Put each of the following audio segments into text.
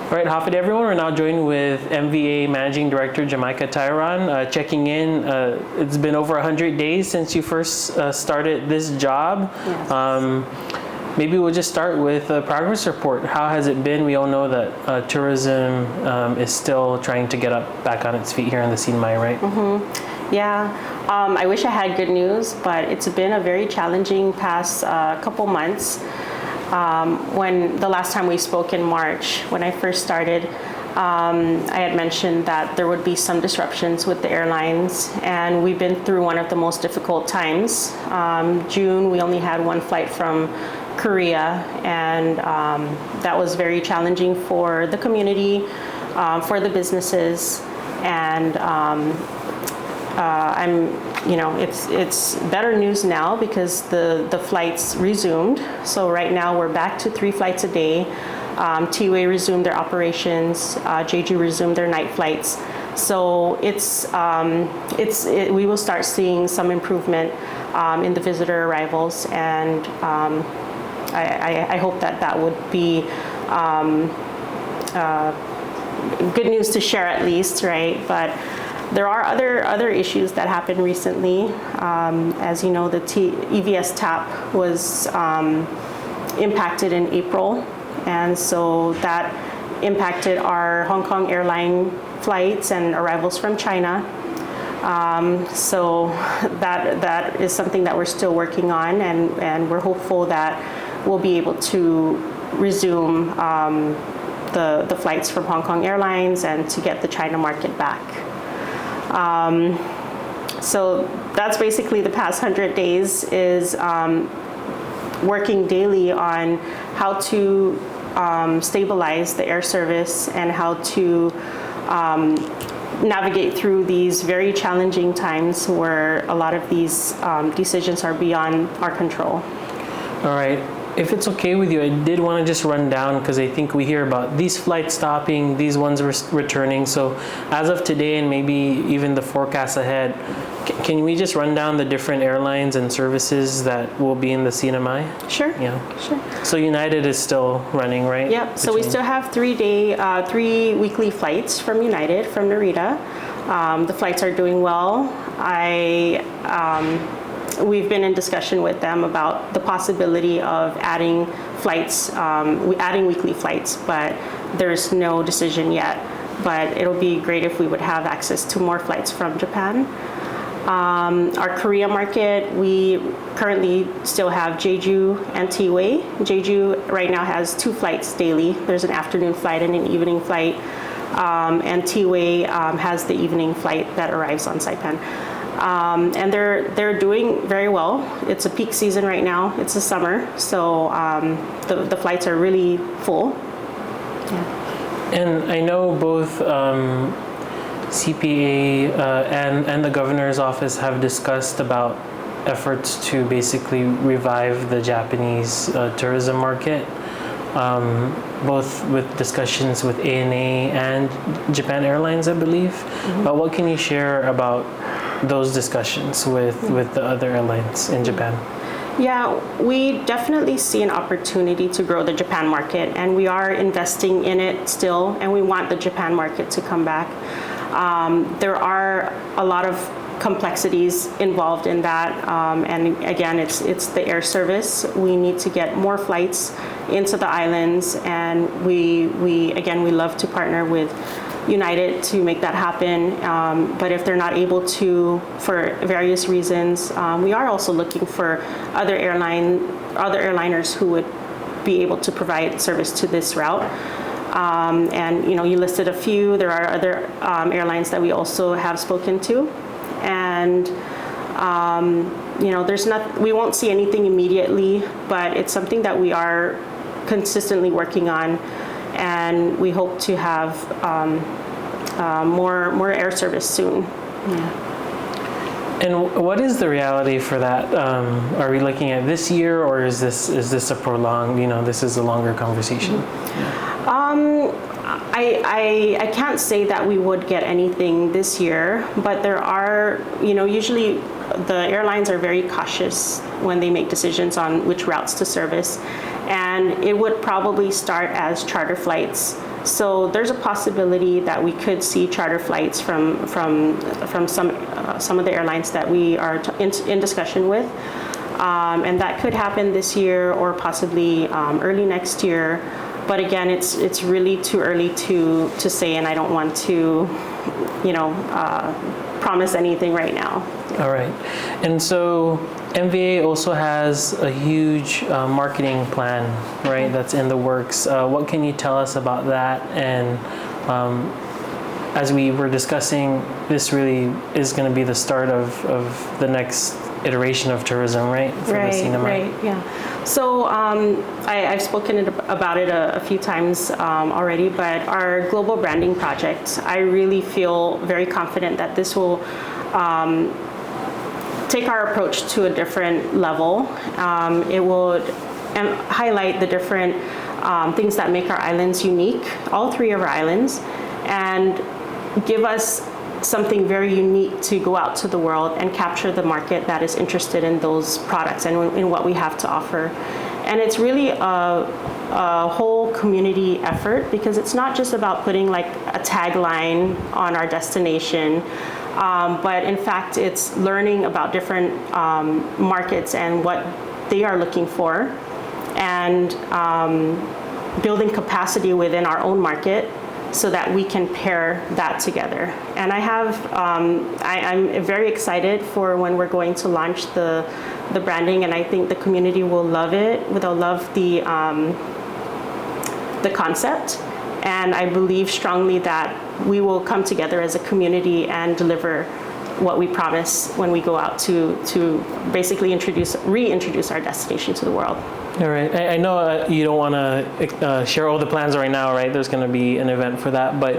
All right, Hafid everyone. We're now joined with MVA Managing Director Jamika Taijeron, checking in. It's been over 100 days since you first started this job. Yes. Maybe we'll just start with a progress report. How has it been? We all know that tourism is still trying to get back on its feet here in the CNMI, right? Mm-hmm. Yeah, I wish I had good news, but it's been a very challenging past couple months. When the last time we spoke in March, when I first started, I had mentioned that there would be some disruptions with the airlines, and we've been through one of the most difficult times. June, we only had one flight from Korea, and that was very challenging for the community, for the businesses, and it's better news now because the flights resumed. So right now we're back to 3 flights a day. T-Way resumed their operations. Jeju resumed their night flights. So we will start seeing some improvement in the visitor arrivals, and I hope that would be good news to share at least, right? But there are other issues that happened recently. As you know, the EVS TAP was impacted in April, and so that impacted our Hong Kong airline flights and arrivals from China. So that is something that we're still working on, and we're hopeful that we'll be able to resume the flights from Hong Kong Airlines and to get the China market back. So that's basically the past 100 days is working daily on how to stabilize the air service and how to navigate through these very challenging times where a lot of these decisions are beyond our control. All right. If it's okay with you, I did want to just run down because I think we hear about these flights stopping, these ones returning. So as of today and maybe even the forecast ahead, can we just run down the different airlines and services that will be in the CNMI? Sure. Yeah. Sure. So United is still running, right? Yep. So we still have 3 weekly flights from United, from Narita. The flights are doing well. We've been in discussion with them about the possibility of adding flights, adding weekly flights, but there's no decision yet. But it'll be great if we would have access to more flights from Japan. Our Korea market, we currently still have Jeju and T-Way. Jeju right now has 2 flights daily. There's an afternoon flight and an evening flight. And T-Way has the evening flight that arrives on Saipan. And they're doing very well. It's a peak season right now. It's the summer, so the flights are really full. Yeah. And I know both CPA and the governor's office have discussed about efforts to basically revive the Japanese tourism market, both with discussions with ANA and Japan Airlines, I believe. Mm-hmm. What can you share about those discussions with the other airlines in Japan? Yeah, we definitely see an opportunity to grow the Japan market, and we are investing in it still, and we want the Japan market to come back. There are a lot of complexities involved in that, and again, it's the air service. We need to get more flights into the islands, and we love to partner with United to make that happen, but if they're not able to, for various reasons, we are also looking for other airliners who would be able to provide service to this route. And you listed a few. There are other airlines that we also have spoken to, and we won't see anything immediately, but it's something that we are consistently working on, and we hope to have more air service soon. Yeah. And what is the reality for that? Are we looking at this year, or is this a prolonged? This is a longer conversation. I can't say that we would get anything this year, but there are, usually the airlines are very cautious when they make decisions on which routes to service, and it would probably start as charter flights So there's a possibility that we could see charter flights from some of the airlines that we are in discussion with. And that could happen this year or possibly early next year. But again, it's really too early to say, and I don't want to, promise anything right now. All right. And so MVA also has a huge marketing plan, right, that's in the works. What can you tell us about that? And as we were discussing, this really is going to be the start of the next iteration of tourism, right, for the CNMI? Right, yeah. So I've spoken about it a few times already, but our global branding project, I really feel very confident that this will take our approach to a different level. It will highlight the different things that make our islands unique, all three of our islands, and give us something very unique to go out to the world and capture the market that is interested in those products and in what we have to offer. And it's really a whole community effort, because it's not just about putting like a tagline on our destination, but in fact it's learning about different markets and what they are looking for, and building capacity within our own market so that we can pair that together. And I'm very excited for when we're going to launch the branding, and I think the community will love it. They'll love the concept, and I believe strongly that we will come together as a community and deliver what we promise when we go out to basically reintroduce our destination to the world. All right. I know you don't want to share all the plans right now, right? There's going to be an event for that. But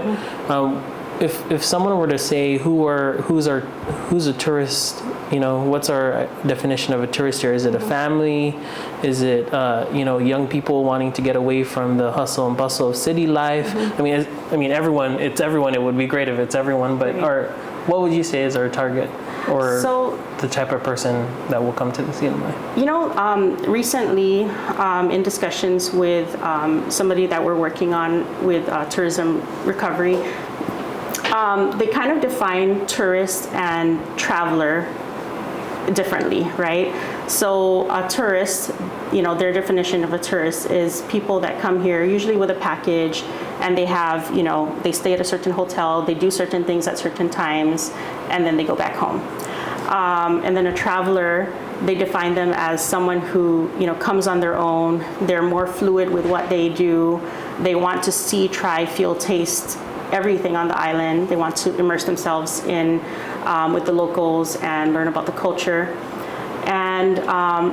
if someone were to say who's a tourist, what's our definition of a tourist here? Is it a family? Is it young people wanting to get away from the hustle and bustle of city life? I mean everyone. It's everyone. It would be great if it's everyone. But what would you say is our target, or the type of person that will come to the CNMI? Recently, in discussions with somebody that we're working on with tourism recovery, they kind of define tourist and traveler differently, right? So a tourist, their definition of a tourist is people that come here usually with a package, and they have, they stay at a certain hotel, they do certain things at certain times, and then they go back home. And then a traveler, they define them as someone who, comes on their own. They're more fluid with what they do. They want to see, try, feel, taste everything on the island. They want to immerse themselves in with the locals and learn about the culture. And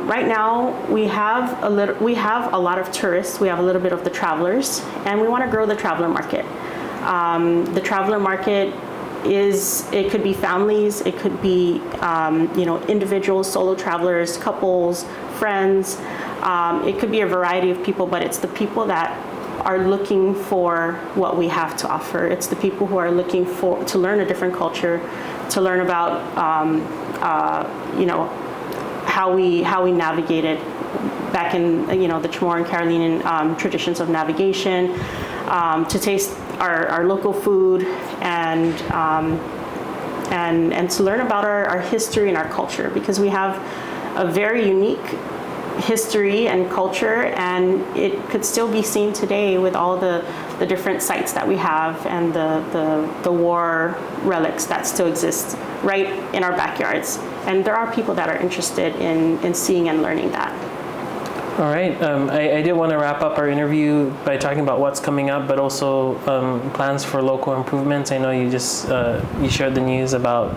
right now we have a lot of tourists. We have a little bit of the travelers, and we want to grow the traveler market. The traveler market it could be families, it could be individuals, solo travelers, couples, friends. It could be a variety of people, but it's the people that are looking for what we have to offer. It's the people who are looking to learn a different culture, to learn about how we navigated back in the Chamorro and Carolinian traditions of navigation, to taste our local food, and to learn about our history and our culture, because we have a very unique history and culture, and it could still be seen today with all the different sites that we have, and the war relics that still exist right in our backyards. And there are people that are interested in seeing and learning that. All right. I did want to wrap up our interview by talking about what's coming up, but also plans for local improvements. I know you just you shared the news about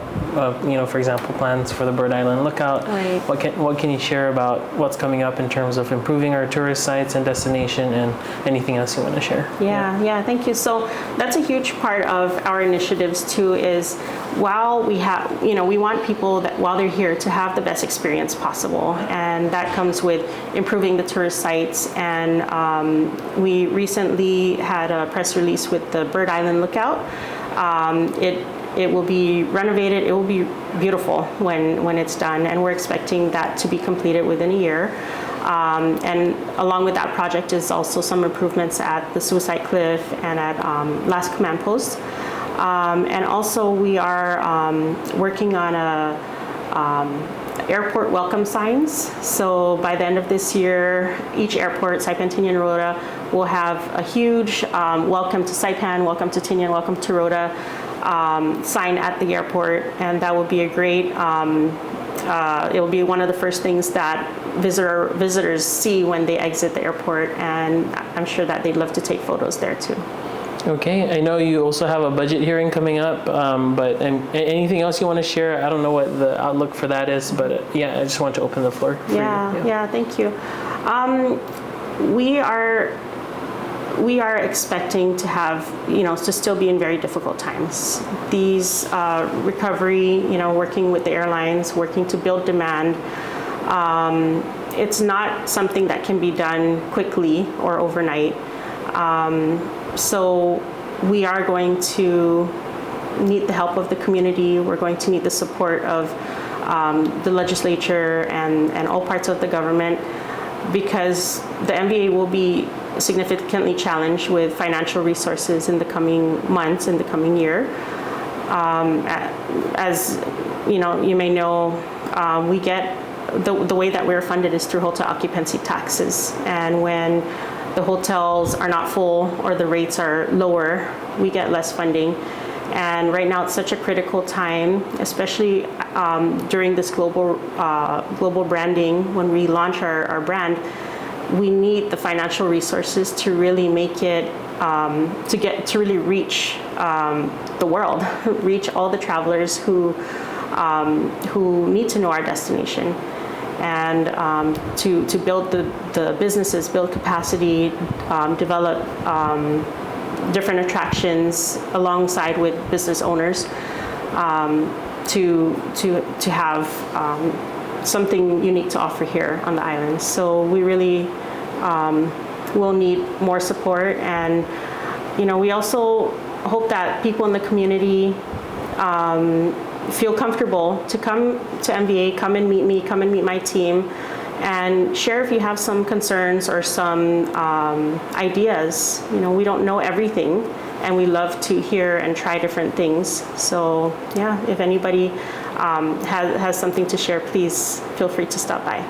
for example, plans for the Bird Island Lookout. Right. What can you share about what's coming up in terms of improving our tourist sites and destination, and anything else you want to share? Yeah. Thank you. So that's a huge part of our initiatives too. Is while we have we want people that while they're here to have the best experience possible, and that comes with improving the tourist sites. And we recently had a press release with the Bird Island Lookout. It will be renovated. It will be beautiful when it's done, and we're expecting that to be completed within a year. And along with that project is also some improvements at the Suicide Cliff and at Last Command Post. And also we are working on airport welcome signs. So by the end of this year, each airport, Saipan, Tinian, Rota, will have a huge welcome to Saipan, welcome to Tinian, welcome to Rota sign at the airport. And that will be a great, it will be one of the first things that visitors see when they exit the airport. And I'm sure that they'd love to take photos there too. Okay, I know you also have a budget hearing coming up, but anything else you want to share? I don't know what the outlook for that is, but yeah, I just want to open the floor for you. Yeah, thank you. We are expecting to have, to still be in very difficult times. These recovery, working with the airlines, working to build demand, it's not something that can be done quickly or overnight. So we are going to need the help of the community. We're going to need the support of the legislature and all parts of the government, because the MVA will be significantly challenged with financial resources in the coming months, in the coming year. As you may know, we get the way that we're funded is through hotel occupancy taxes, and when the hotels are not full or the rates are lower, we get less funding. And right now it's such a critical time, especially during this global branding. When we launch our brand, we need the financial resources to really make it, to really reach the world, reach all the travelers who need to know our destination. And to build the businesses, build capacity, develop different attractions alongside with business owners, to have something unique to offer here on the islands. So we really will need more support, and we also hope that people in the community feel comfortable to come to MVA, come and meet me, come and meet my team, and share if you have some concerns or some ideas. We don't know everything, and we love to hear and try different things. So yeah, if anybody has something to share, please feel free to stop by.